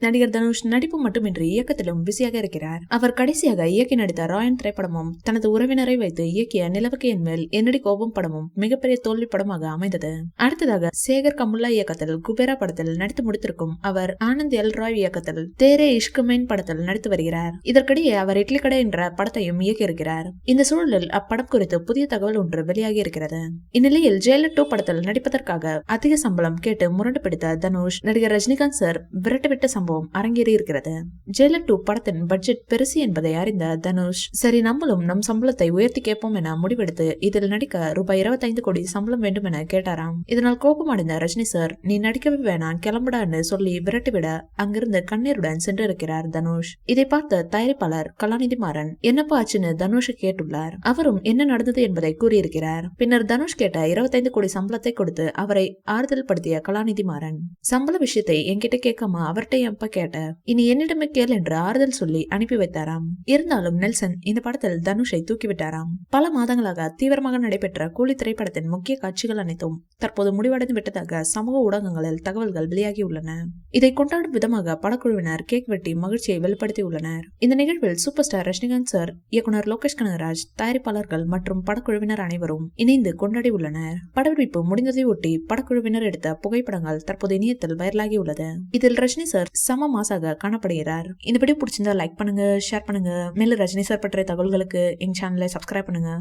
நடிகர் தனுஷ் நடிப்பு மட்டுமின்றி இயக்கத்திலும் பிஸியாக இருக்கிறார். அவர் கடைசியாக இயக்கி நடித்த ராயன் திரைப்படமும் தனது உறவினரை வைத்து இயக்கிய நிலவுக்கு என் மேல் என்னடி கோபம் படமும் மிகப்பெரிய தோல்வி படமாக அமைந்தது. அடுத்ததாக சேகர் கமுல்லா இயக்கத்தில் குபேரா படத்தில் நடித்து முடித்திருக்கும் அவர் ஆனந்த் எல் ராய் இயக்கத்தில் தேரே இஷ்குமேன் படத்தில் நடித்து வருகிறார். இதற்கிடையே அவர் இட்லி கடை என்ற படத்தையும் இயக்கியிருக்கிறார். இந்த சூழலில் அப்படம் குறித்து புதிய தகவல் ஒன்று வெளியாகி இருக்கிறது. இந்நிலையில் ஜெயிலர் 2 படத்தில் நடிப்பதற்காக அதிக சம்பளம் கேட்டு முரண்டு பிடித்த தனுஷ் நடிகர் ரஜினிகாந்த் சார் விரட்டுவிட்ட சம்பவம் அரங்கேறி இருக்கிறது. ஜெயிலர் 2 படத்தின் பட்ஜெட் பெருசு என்பதை அறிந்த தனுஷ் சரி நம்மளும் நம் சம்பளத்தை உயர்த்தி கேட்போம் என முடிவெடுத்து இதில் நடிக்க ரூபாய் 25 கோடி சம்பளம் வேண்டும் என கேட்டாராம். இதனால் கோபமடைந்த ரஜினி சார் நீ நடிக்கவே வேணாம் கிளம்புடான்னு சொல்லி விரட்டிவிட அங்கிருந்து கண்ணீருடன் சென்றிருக்கிறார் தனுஷ். இதை பார்த்த தயாரிப்பாளர் கலாநிதி மாறன் என்னப்பா ஆச்சுன்னு தனுஷ் கேட்டுள்ளார். அவரும் என்ன நடந்தது என்பதை கூறியிருக்கிறார். பின்னர் தனுஷ் கேட்ட 25 கோடி சம்பளத்தை கொடுத்து அவரை ஆறுதல் படுத்திய கலாநிதி மாறன் சம்பள விஷயத்தை என்கிட்ட கேட்காம அவர்கிட்ட எப்ப கேட்ட இனி என்னிடமே கேள் என்று ஆறுதல் சொல்லி அனுப்பி வைத்தாராம். இருந்தாலும் நெல்சன் இந்த படத்தில் தனுஷை தூக்கிவிட்டாராம். பல மாதங்களாக தீவிரமாக நடைபெற்ற கூலி திரைப்படத்தின் முக்கிய காட்சிகள் அனைத்தும் தற்போது முடிவடைந்து விட்டதாக சமூக ஊடகங்களில் தகவல்கள் வெளியாகியுள்ளன. இதை கொண்டாடும் விதமாக படக்குழுவினர் கேக் வெட்டி மகிழ்ச்சியை வெளிப்படுத்தியுள்ளனர். இந்த நிகழ்வில் சூப்பர் ஸ்டார் ரஜினிகாந்த் சார், இயக்குனர் லோகேஷ் கனகராஜ், தயாரிப்பாளர்கள் மற்றும் படக்குழுவினர் அனைவரும் இணைந்து கொண்டாடி உள்ளனர். படப்பிடிப்பு முடிந்ததை ஒட்டி படக்குழுவினர் எடுத்த புகைப்படங்கள் தற்போது இணையத்தில் வைரலாகி உள்ளது. இதில் ரஜினி சார் சம மாசாக காணப்படுகிறார். இந்த வீடியோ பிடிச்சிருந்தா லைக் பண்ணுங்க, ஷேர் பண்ணுங்க. மேலும் ரஜினி சார் பற்றிய தகவல்களுக்கு எங்க சேனலை சப்ஸ்கிரைப் பண்ணுங்க.